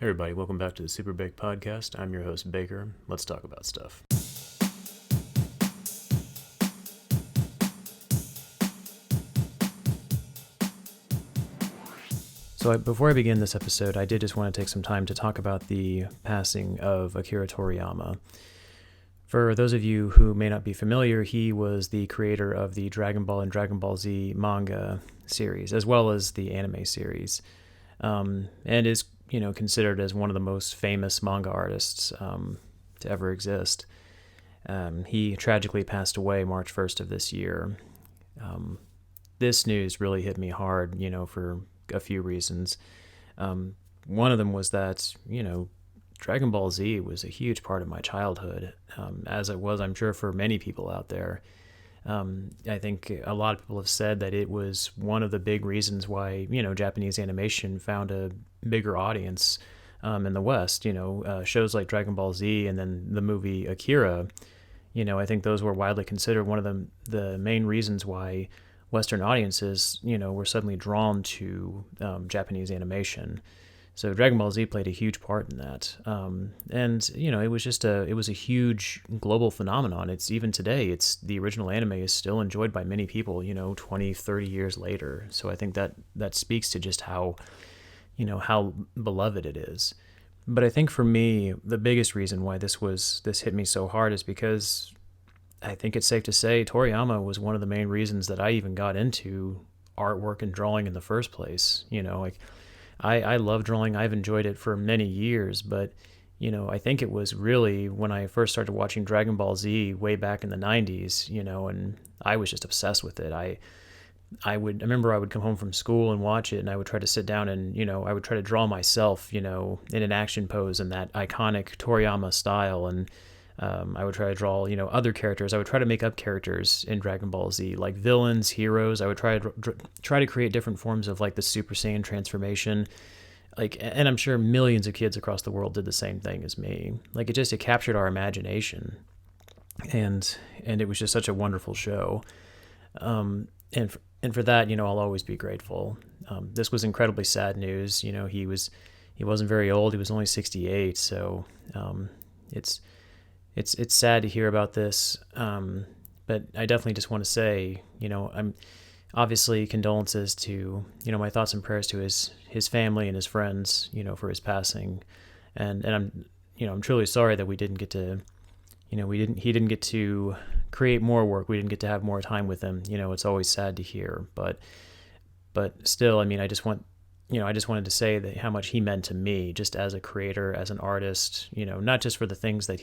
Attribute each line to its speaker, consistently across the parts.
Speaker 1: Hey everybody, welcome back to the SuperBake podcast. I'm your host, Baker. Let's talk about stuff. Before I begin this episode, I did just want to take some time to talk about the passing of Akira Toriyama. For those of you who may not be familiar, he was the creator of the Dragon Ball and Dragon Ball Z manga series, as well as the anime series, and is considered as one of the most famous manga artists to ever exist. He tragically passed away March 1st of this year. This news really hit me hard, for a few reasons. One of them was that, Dragon Ball Z was a huge part of my childhood, as it was, I'm sure, for many people out there. I think a lot of people have said that it was one of the big reasons why, Japanese animation found a bigger audience in the West. Shows like Dragon Ball Z and then the movie Akira, I think those were widely considered one of the main reasons why Western audiences, were suddenly drawn to Japanese animation. So Dragon Ball Z played a huge part in that. And, it was a huge global phenomenon. It's even today, the original anime is still enjoyed by many people, 20, 30 years later. So I think that speaks to just how beloved it is. But I think for me, the biggest reason why this hit me so hard is because I think it's safe to say Toriyama was one of the main reasons that I even got into artwork and drawing in the first place. I love drawing. I've enjoyed it for many years, but, I think it was really when I first started watching Dragon Ball Z way back in the 90s, and I was just obsessed with it. I remember I would come home from school and watch it, and I would try to sit down and, I would try to draw myself, in an action pose in that iconic Toriyama style. And I would try to draw, other characters. I would try to make up characters in Dragon Ball Z, like villains, heroes. I would try to create different forms of like the Super Saiyan transformation. And I'm sure millions of kids across the world did the same thing as me. It captured our imagination, and it was just such a wonderful show. And for that, I'll always be grateful. This was incredibly sad news. He wasn't very old. He was only 68. So it's sad to hear about this, but I definitely just want to say, I'm obviously condolences to, my thoughts and prayers to his family and his friends, for his passing, and I'm truly sorry that we didn't get to, he didn't get to create more work. We didn't get to have more time with him. It's always sad to hear, but still, I just wanted to say that how much he meant to me, just as a creator, as an artist, not just for the things that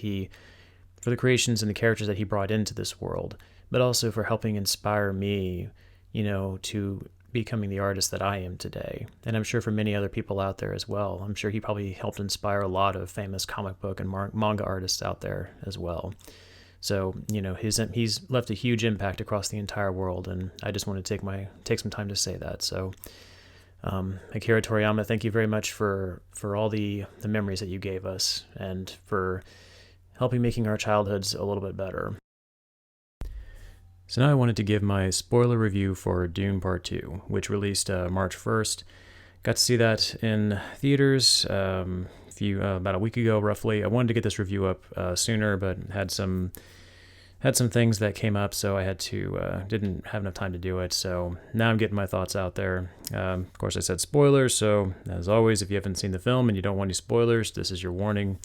Speaker 1: for the creations and the characters that he brought into this world, but also for helping inspire me, to becoming the artist that I am today. And I'm sure for many other people out there as well. I'm sure he probably helped inspire a lot of famous comic book and manga artists out there as well. So, he's left a huge impact across the entire world, and I just want to take some time to say that. So, Akira Toriyama, thank you very much for all the memories that you gave us, and for helping making our childhoods a little bit better. So now I wanted to give my spoiler review for Dune Part 2, which released March 1st. Got to see that in theaters about a week ago, roughly. I wanted to get this review up sooner, but had some things that came up, so I didn't have enough time to do it. So now I'm getting my thoughts out there. Of course, I said spoilers, so as always, if you haven't seen the film and you don't want any spoilers, this is your warning.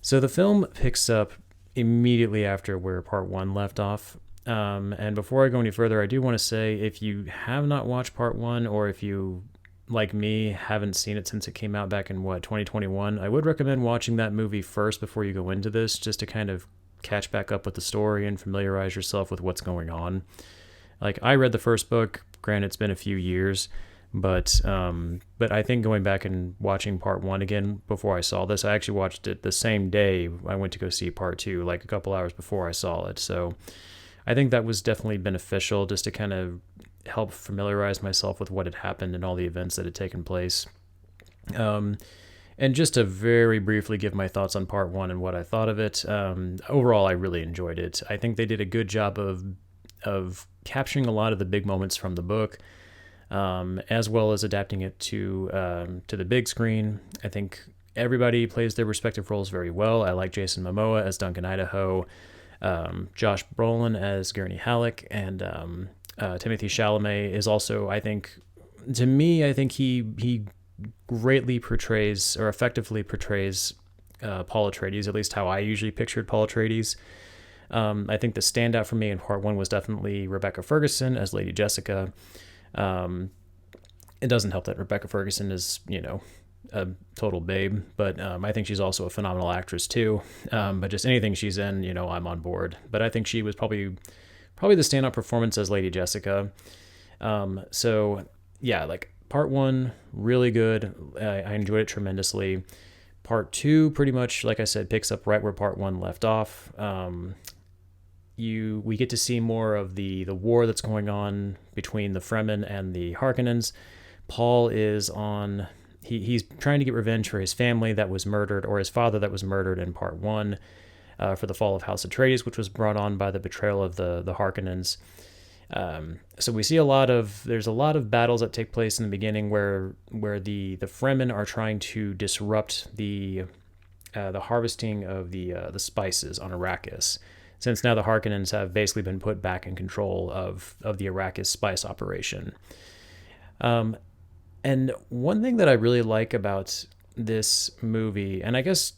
Speaker 1: So the film picks up immediately after where Part 1 left off. And before I go any further, I do want to say, if you have not watched Part 1, or if you, like me, haven't seen it since it came out back in, 2021, I would recommend watching that movie first before you go into this, just to kind of catch back up with the story and familiarize yourself with what's going on. I read the first book, granted it's been a few years, but I think going back and watching Part 1 again before I saw this, I actually watched it the same day I went to go see Part 2, a couple hours before I saw it. So I think that was definitely beneficial, just to kind of help familiarize myself with what had happened and all the events that had taken place. And just to very briefly give my thoughts on Part 1 and what I thought of it, overall I really enjoyed it. I think they did a good job of capturing a lot of the big moments from the book. as well as adapting it to the big screen. I think everybody plays their respective roles very well. I like Jason Momoa as Duncan Idaho, Josh Brolin as Gurney Halleck, and Timothy Chalamet is also, I think, to me, I think he greatly portrays or effectively portrays Paul Atreides, at least how I usually pictured Paul Atreides. I think the standout for me in part one was definitely Rebecca Ferguson as Lady Jessica. It doesn't help that Rebecca Ferguson is, a total babe, but I think she's also a phenomenal actress too. But just anything she's in, I'm on board. But I think she was probably the standout performance as Lady Jessica. So yeah, like part one, really good. I enjoyed it tremendously. Part two, pretty much, like I said, picks up right where part one left off. We get to see more of the war that's going on between the Fremen and the Harkonnens. Paul is on. He's trying to get revenge for his family that was murdered, or his father that was murdered in part one, for the fall of House Atreides, which was brought on by the betrayal of the Harkonnens. So we see there's a lot of battles that take place in the beginning where the Fremen are trying to disrupt the harvesting of the spices on Arrakis, since now the Harkonnens have basically been put back in control of the Arrakis spice operation. And one thing that I really like about this movie, and I guess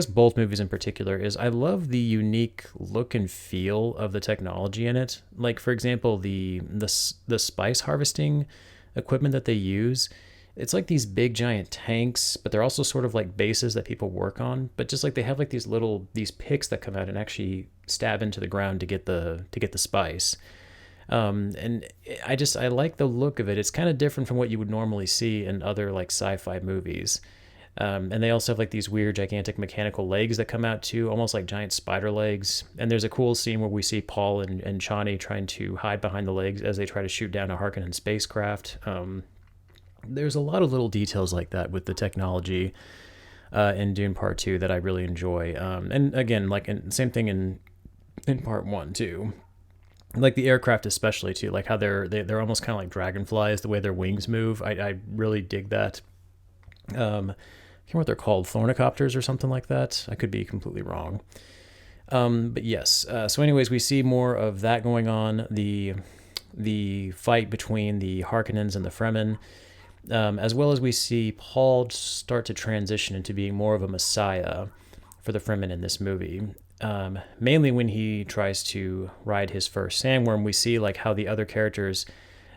Speaker 1: both movies in particular, is I love the unique look and feel of the technology in it. Like, for example, the spice harvesting equipment that they use. It's like these big giant tanks, but they're also sort of like bases that people work on. But just like they have like these picks that come out and actually stab into the ground to get the spice. And I like the look of it. It's kind of different from what you would normally see in other like sci-fi movies. And they also have like these weird gigantic mechanical legs that come out too, almost like giant spider legs. And there's a cool scene where we see Paul and Chani trying to hide behind the legs as they try to shoot down a Harkonnen spacecraft. There's a lot of little details like that with the technology in Dune Part 2 that I really enjoy. And again, same thing in Part 1 too. Like the aircraft especially too, like how they're almost kind of like dragonflies, the way their wings move. I really dig that. I can't remember what they're called, thornicopters or something like that. I could be completely wrong. But yes. So anyways, we see more of that going on. The fight between the Harkonnens and the Fremen, as well as we see Paul start to transition into being more of a messiah for the Fremen in this movie. Mainly when he tries to ride his first sandworm, we see like how the other characters,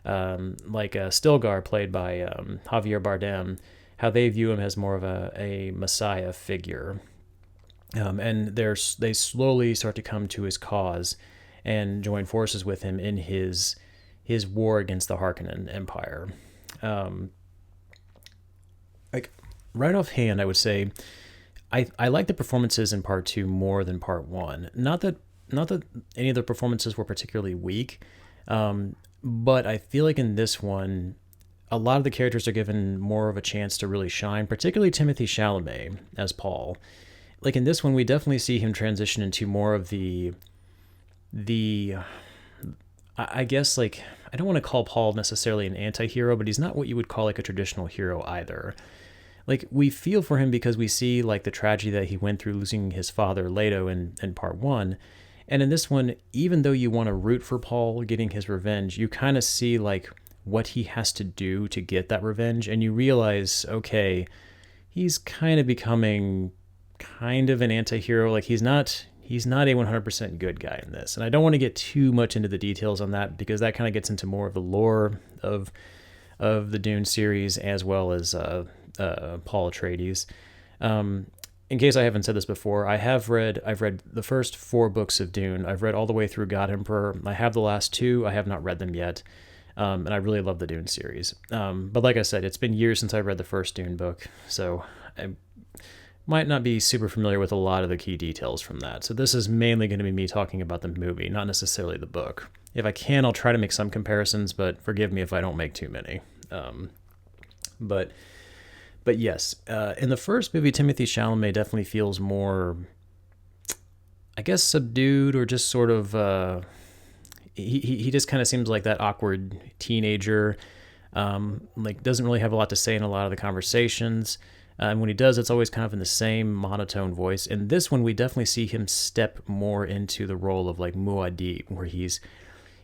Speaker 1: like Stilgar, played by Javier Bardem, how they view him as more of a messiah figure. And they slowly start to come to his cause and join forces with him in his war against the Harkonnen Empire. Like right offhand, I would say I like the performances in part 2 more than part 1. Not that any of the performances were particularly weak, but I feel like in this one, a lot of the characters are given more of a chance to really shine, particularly Timothy Chalamet as Paul. Like in this one, we definitely see him transition into more of the I guess, like, I don't want to call Paul necessarily an anti-hero, but he's not what you would call like a traditional hero either. Like, we feel for him because we see like the tragedy that he went through losing his father Leto in part 1. And in this one, even though you want to root for Paul getting his revenge, you kind of see like what he has to do to get that revenge, and you realize, okay, he's kind of becoming kind of an anti-hero. Like he's not a 100% good guy in this. And I don't want to get too much into the details on that because that kind of gets into more of the lore of the Dune series, as well as Paul Atreides. In case I haven't said this before, I've read the first 4 books of Dune. I've read all the way through God Emperor. I have the last 2. I have not read them yet. And I really love the Dune series. But like I said, it's been years since I read the first Dune book, so I might not be super familiar with a lot of the key details from that. So this is mainly going to be me talking about the movie, not necessarily the book. If I can, I'll try to make some comparisons, but forgive me if I don't make too many. But yes, in the first movie, Timothy Chalamet definitely feels more, I guess, subdued, or just sort of... He just kind of seems like that awkward teenager. Like doesn't really have a lot to say in a lot of the conversations. And when he does, it's always kind of in the same monotone voice. In this one, we definitely see him step more into the role of like Muad'Dib, where he's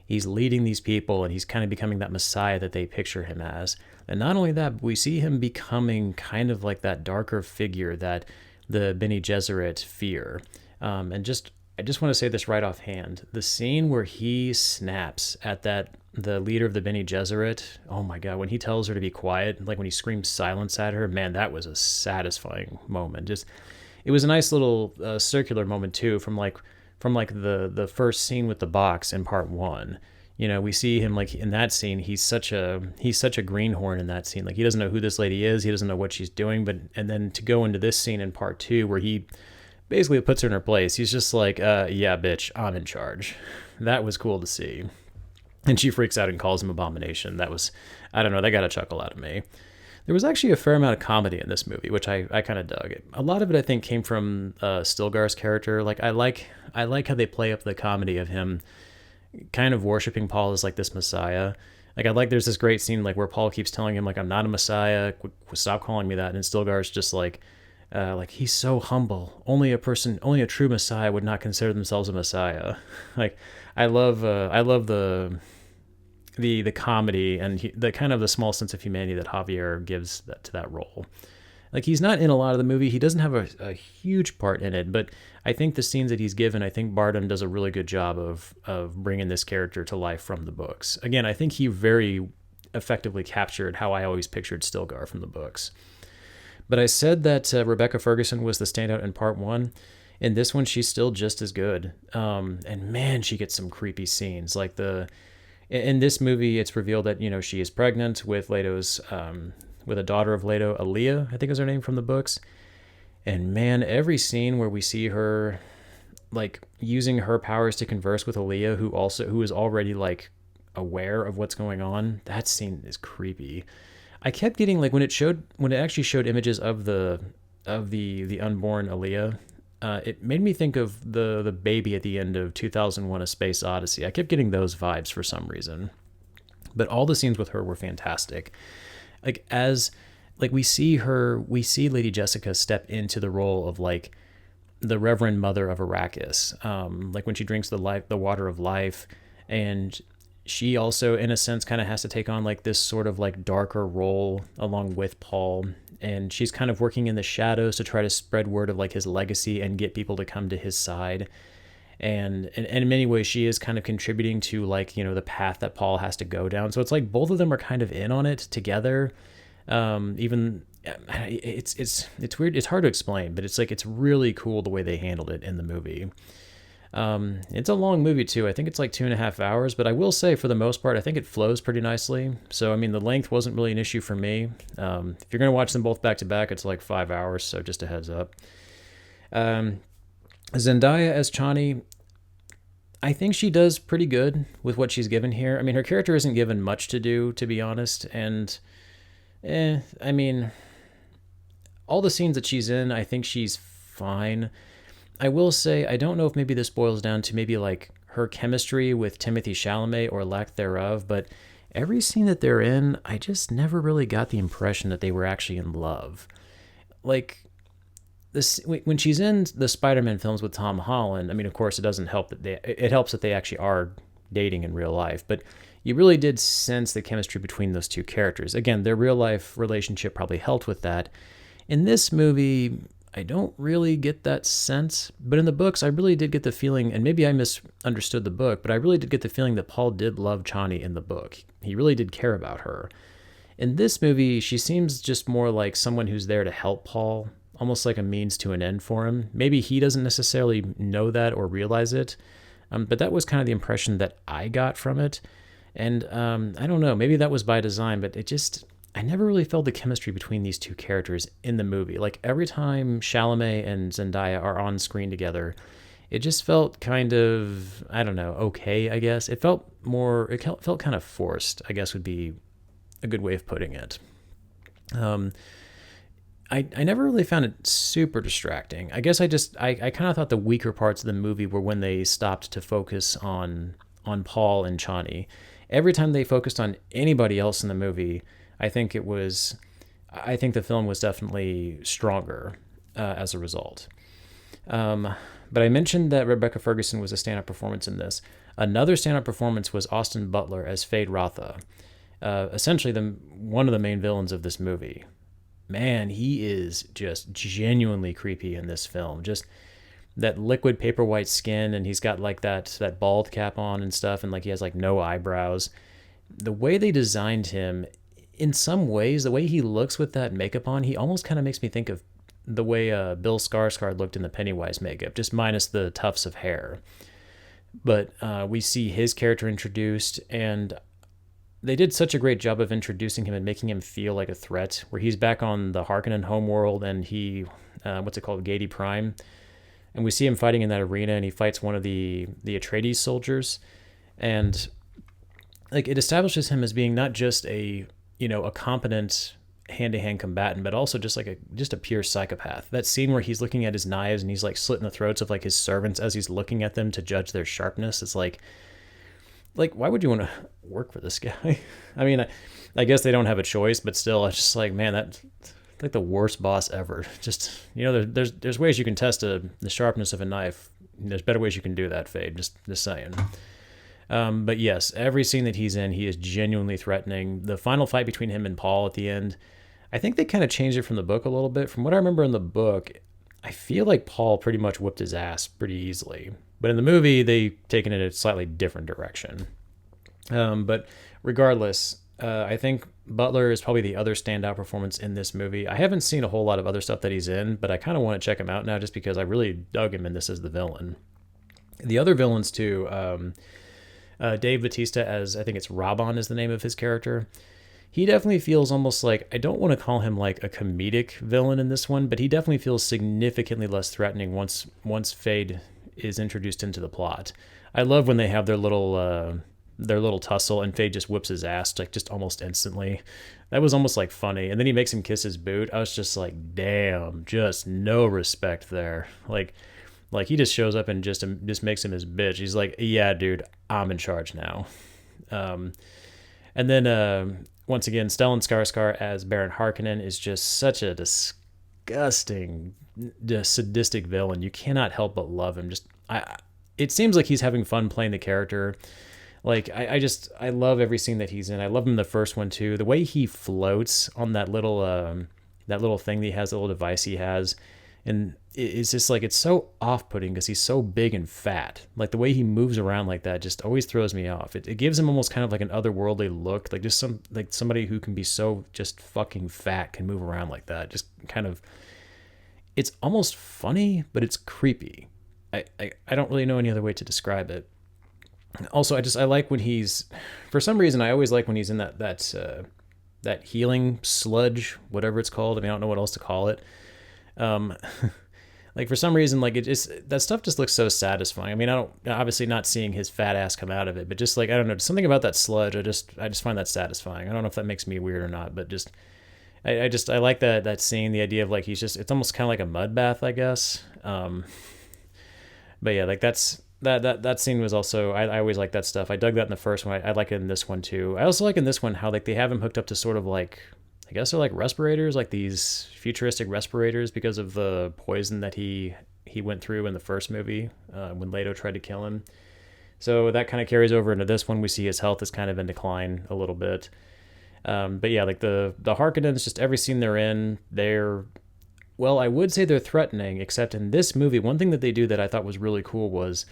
Speaker 1: leading these people and he's kind of becoming that messiah that they picture him as. And not only that, but we see him becoming kind of like that darker figure that the Bene Gesserit fear. I just want to say this right offhand. The scene where he snaps at the leader of the Bene Gesserit, oh my God, when he tells her to be quiet, like when he screams silence at her, man, that was a satisfying moment. Just, it was a nice little circular moment too, from like the first scene with the box in part one. You know, we see him like in that scene. He's such a greenhorn in that scene. Like he doesn't know who this lady is. He doesn't know what she's doing. But and then to go into this scene in part two where he basically puts her in her place. He's just like, yeah, bitch, I'm in charge. That was cool to see. And she freaks out and calls him Abomination. That was, I don't know, that got a chuckle out of me. There was actually a fair amount of comedy in this movie, which I kind of dug. A lot of it, I think, came from Stilgar's character. Like I like how they play up the comedy of him kind of worshiping Paul as like this messiah. Like I like there's this great scene like where Paul keeps telling him like I'm not a messiah, stop calling me that, and Stilgar's just like he's so humble. Only a true messiah would not consider themselves a messiah. Like I love the comedy and the kind of the small sense of humanity that Javier gives to that role. Like he's not in a lot of the movie. He doesn't have a huge part in it, but I think the scenes that he's given, I think Bardem does a really good job of bringing this character to life from the books. Again, I think he very effectively captured how I always pictured Stilgar from the books. But I said that Rebecca Ferguson was the standout in part one. In this one, she's still just as good. And man, she gets some creepy scenes. Like in this movie, it's revealed that, you know, she is pregnant with Leto's, with a daughter of Leto, Aaliyah, I think is her name from the books. And man, every scene where we see her like using her powers to converse with Aaliyah, who is already like aware of what's going on, that scene is creepy. I kept getting like when it actually showed images of the unborn Aaliyah, it made me think of the baby at the end of 2001: A Space Odyssey. I kept getting those vibes for some reason. But all the scenes with her were fantastic. We see Lady Jessica step into the role of like the Reverend Mother of Arrakis. Like when she drinks the water of life, and she also, in a sense, kind of has to take on like this sort of like darker role along with Paul. And she's kind of working in the shadows to try to spread word of like his legacy and get people to come to his side. And in many ways, she is kind of contributing to like, you know, the path that Paul has to go down. So it's like both of them are kind of in on it together. It's weird. It's hard to explain, but it's like, it's really cool the way they handled it in the movie. It's a long movie too. I think it's like 2.5 hours, but I will say for the most part, I think it flows pretty nicely. So, I mean, the length wasn't really an issue for me. If you're going to watch them both back to back, it's like 5 hours. So just a heads up. Zendaya as Chani, I think she does pretty good with what she's given here. I mean, her character isn't given much to do, to be honest. And, I mean, all the scenes that she's in, I think she's fine. I will say, I don't know if maybe this boils down to maybe like her chemistry with Timothée Chalamet or lack thereof, but every scene that they're in, I just never really got the impression that they were actually in love. Like, this, when she's in the Spider-Man films with Tom Holland, I mean, of course, it doesn't help that it helps that they actually are dating in real life, but you really did sense the chemistry between those two characters. Again, their real life relationship probably helped with that. In this movie, I don't really get that sense, but in the books, I really did get the feeling, and maybe I misunderstood the book, but I really did get the feeling that Paul did love Chani in the book. He really did care about her. In this movie, she seems just more like someone who's there to help Paul, almost like a means to an end for him. Maybe he doesn't necessarily know that or realize it, but that was kind of the impression that I got from it. And I don't know, maybe that was by design, but I never really felt the chemistry between these two characters in the movie. Like every time Chalamet and Zendaya are on screen together, it just felt kind of, I don't know, okay, I guess. It felt kind of forced, I guess would be a good way of putting it. I never really found it super distracting. I guess I kind of thought the weaker parts of the movie were when they stopped to focus on Paul and Chani. every time they focused on anybody else in the movie, I think it was, I think the film was definitely stronger as a result. Um, but I mentioned that Rebecca Ferguson was a stand-up performance in this. Another stand-up performance was Austin Butler as Fade Rotha, essentially one of the main villains of this movie. Man, he is just genuinely creepy in this film. Just that liquid paper white skin, and he's got like that bald cap on and stuff, and like he has like no eyebrows. The way they designed him, in some ways, the way he looks with that makeup on, he almost kind of makes me think of the way Bill Skarsgård looked in the Pennywise makeup, just minus the tufts of hair. But we see his character introduced, and they did such a great job of introducing him and making him feel like a threat, where he's back on the Harkonnen homeworld, and he, what's it called, Gady Prime, and we see him fighting in that arena, and he fights one of the Atreides soldiers, and like it establishes him as being not just a a competent hand-to-hand combatant, but also just like a pure psychopath. That scene where he's looking at his knives and he's like slitting the throats of like his servants as he's looking at them to judge their sharpness. It's like why would you want to work for this guy? I mean, I guess they don't have a choice, but still, it's just like, man, that's like the worst boss ever. Just there's ways you can test the sharpness of a knife. There's better ways you can do that, Fade. Just saying. But yes, every scene that he's in, he is genuinely threatening. The final fight between him and Paul at the end, I think they kind of changed it from the book a little bit. From what I remember in the book, I feel like Paul pretty much whipped his ass pretty easily. But in the movie, they've taken it a slightly different direction. But regardless, I think Butler is probably the other standout performance in this movie. I haven't seen a whole lot of other stuff that he's in, but I kind of want to check him out now just because I really dug him in this as the villain. The other villains, too, Dave Bautista as, I think it's Raban is the name of his character. He definitely feels almost like, I don't want to call him like a comedic villain in this one, but he definitely feels significantly less threatening once Fade is introduced into the plot. I love when they have their little tussle and Fade just whips his ass like just almost instantly. That was almost like funny. And then he makes him kiss his boot. I was just like, damn, just no respect there. Like he just shows up and just makes him his bitch. He's like, yeah, dude, I'm in charge now. And then once again, Stellan Skarsgård as Baron Harkonnen is just such a disgusting, sadistic villain. You cannot help but love him. It seems like he's having fun playing the character. Like I love every scene that he's in. I love him in the first one too. The way he floats on that little thing that he has, the little device he has, and it's just like, it's so off-putting because he's so big and fat. Like the way he moves around like that just always throws me off. It gives him almost kind of like an otherworldly look, like just somebody who can be so just fucking fat can move around like that. Just kind of, it's almost funny, but it's creepy. I don't really know any other way to describe it. Also, I like when he's, for some reason, I always like when he's in that healing sludge, whatever it's called. I mean, I don't know what else to call it. Like for some reason, like that stuff just looks so satisfying. I mean, I don't, obviously not seeing his fat ass come out of it, but just like, I don't know, something about that sludge. I just find that satisfying. I don't know if that makes me weird or not, but just, I like that scene, the idea of like, it's almost kind of like a mud bath, I guess. But yeah, like that scene was also, I always like that stuff. I dug that in the first one. I like it in this one too. I also like in this one how like they have him hooked up to sort of like, I guess they're like respirators, like these futuristic respirators because of the poison that he went through in the first movie when Leto tried to kill him. So that kind of carries over into this one. We see his health is kind of in decline a little bit. But yeah, like the Harkonnens, just every scene they're in, well, I would say they're threatening, except in this movie, one thing that they do that I thought was really cool was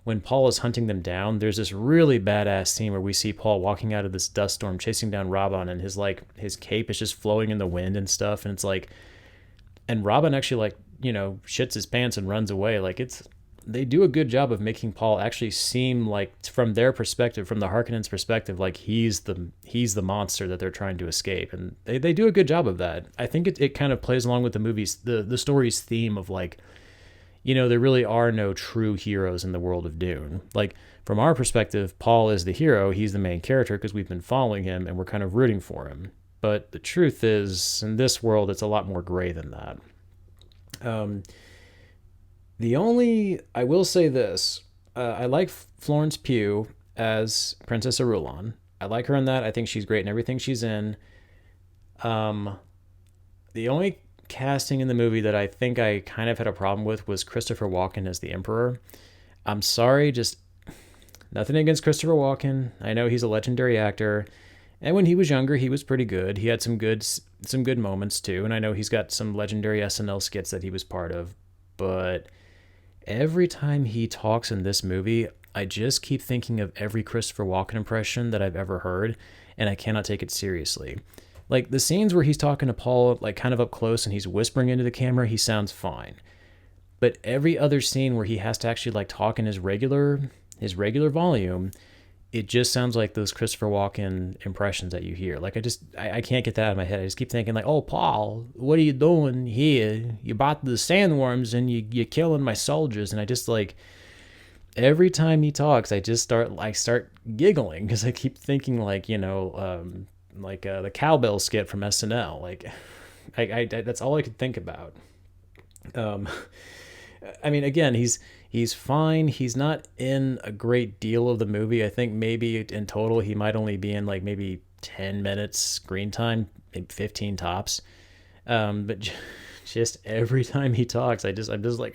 Speaker 1: when Paul is hunting them down, there's this really badass scene where we see Paul walking out of this dust storm, chasing down Raban, and his cape is just flowing in the wind and stuff. And it's like, and Raban actually like, shits his pants and runs away. Like they do a good job of making Paul actually seem like, from their perspective, from the Harkonnens' perspective, like he's the monster that they're trying to escape. And they do a good job of that. I think it kind of plays along with the movie's, the story's theme of like, there really are no true heroes in the world of Dune. Like, from our perspective, Paul is the hero. He's the main character because we've been following him and we're kind of rooting for him. But the truth is, in this world, it's a lot more gray than that. I will say this, I like Florence Pugh as Princess Irulan. I like her in that. I think she's great in everything she's in. Um, the only casting in the movie that I think I kind of had a problem with was Christopher Walken as the Emperor. I'm sorry, just nothing against Christopher Walken. I know he's a legendary actor, and when he was younger, he was pretty good. He had some good moments too, and I know he's got some legendary SNL skits that he was part of. But every time he talks in this movie, I just keep thinking of every Christopher Walken impression that I've ever heard, and I cannot take it seriously. Like the scenes where he's talking to Paul, like kind of up close, and he's whispering into the camera, he sounds fine. But every other scene where he has to actually like talk in his regular volume, it just sounds like those Christopher Walken impressions that you hear. Like I can't get that out of my head. I just keep thinking like, oh Paul, what are you doing here? You bought the sandworms and you're killing my soldiers. And I just like every time he talks, I start giggling because I keep thinking like the cowbell skit from SNL. Like I that's all I could think about. Um, I mean, again, he's fine. He's not in a great deal of the movie. I think maybe in total he might only be in like maybe 10 minutes screen time, maybe 15 tops. But just every time he talks, I'm just like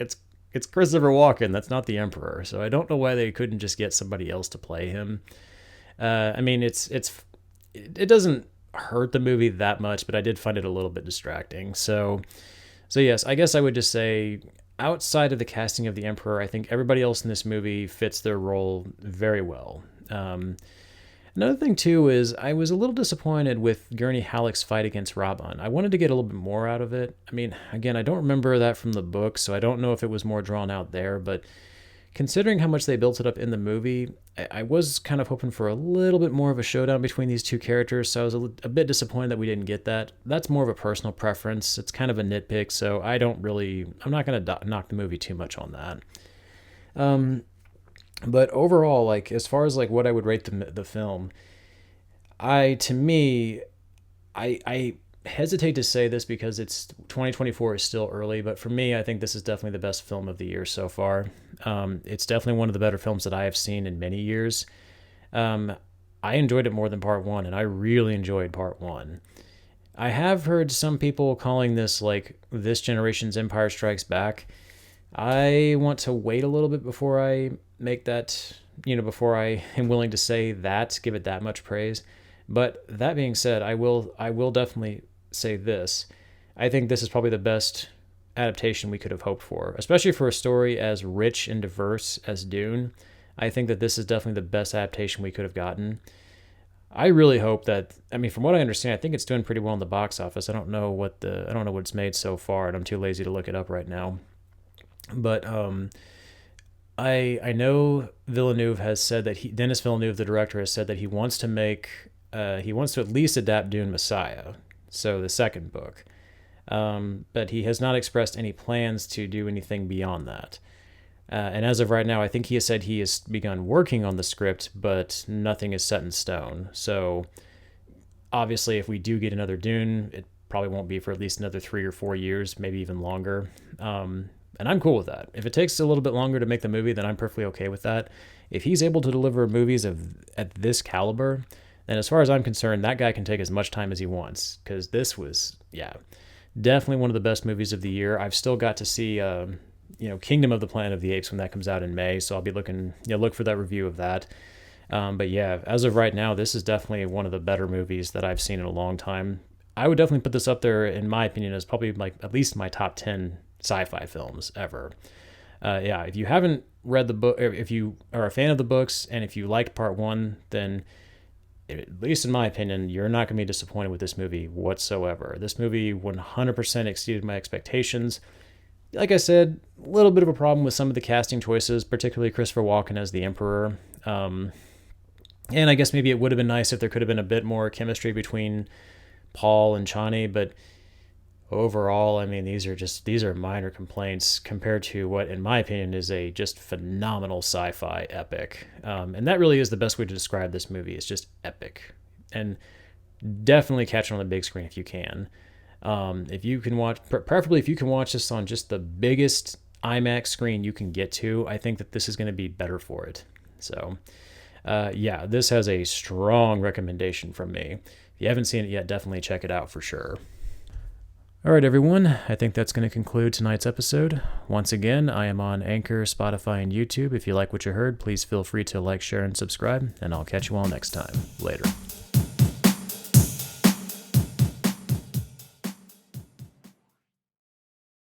Speaker 1: it's Christopher Walken. That's not the Emperor. So I don't know why they couldn't just get somebody else to play him. I mean, it doesn't hurt the movie that much, but I did find it a little bit distracting. So yes, I guess I would just say outside of the casting of the Emperor, I think everybody else in this movie fits their role very well. Another thing too is I was a little disappointed with Gurney Halleck's fight against Raban. I wanted to get a little bit more out of it. I mean, again, I don't remember that from the book, so I don't know if it was more drawn out there, but considering how much they built it up in the movie, I was kind of hoping for a little bit more of a showdown between these two characters, so I was a bit disappointed that we didn't get that. That's more of a personal preference. It's kind of a nitpick, so I'm not going to knock the movie too much on that. But overall, like as far as like what I would rate the film, to me, I hesitate to say this because it's 2024 is still early, but for me, I think this is definitely the best film of the year so far. It's definitely one of the better films that I have seen in many years. I enjoyed it more than part one, and I really enjoyed part one. I have heard some people calling this like this generation's Empire Strikes Back. I want to wait a little bit before I make that, before I am willing to say that, give it that much praise. But that being said, I will definitely say this. I think this is probably the best adaptation we could have hoped for, especially for a story as rich and diverse as Dune. I think that this is definitely the best adaptation we could have gotten. I really hope that, I mean, from what I understand, I think it's doing pretty well in the box office. I don't know what it's made so far, and I'm too lazy to look it up right now. But I know Villeneuve has said that Denis Villeneuve, the director, has said that he wants to at least adapt Dune Messiah, so the second book. But he has not expressed any plans to do anything beyond that. And as of right now, I think he has said he has begun working on the script, but nothing is set in stone. So obviously, if we do get another Dune, it probably won't be for at least another 3 or 4 years, maybe even longer. And I'm cool with that. If it takes a little bit longer to make the movie, then I'm perfectly okay with that. If he's able to deliver movies at this caliber, then as far as I'm concerned, that guy can take as much time as he wants. Because this was, definitely one of the best movies of the year. I've still got to see, Kingdom of the Planet of the Apes when that comes out in May. So I'll be look for that review of that. But yeah, as of right now, this is definitely one of the better movies that I've seen in a long time. I would definitely put this up there, in my opinion, as probably like at least my top 10 sci-fi films ever. If you haven't read the book, if you are a fan of the books, and if you liked part one, then at least in my opinion, you're not going to be disappointed with this movie whatsoever. This movie 100% exceeded my expectations. Like I said, a little bit of a problem with some of the casting choices, particularly Christopher Walken as the Emperor. And I guess maybe it would have been nice if there could have been a bit more chemistry between Paul and Chani, but overall, I mean, these are minor complaints compared to what, in my opinion, is a just phenomenal sci-fi epic. And that really is the best way to describe this movie. It's just epic. And definitely catch it on the big screen if you can. If you can watch, preferably if you can watch this on just the biggest IMAX screen you can get to, I think that this is going to be better for it. So, Yeah, this has a strong recommendation from me. If you haven't seen it yet, definitely check it out for sure. All right, everyone. I think that's going to conclude tonight's episode. Once again, I am on Anchor, Spotify, and YouTube. If you like what you heard, please feel free to like, share, and subscribe, and I'll catch you all next time. Later.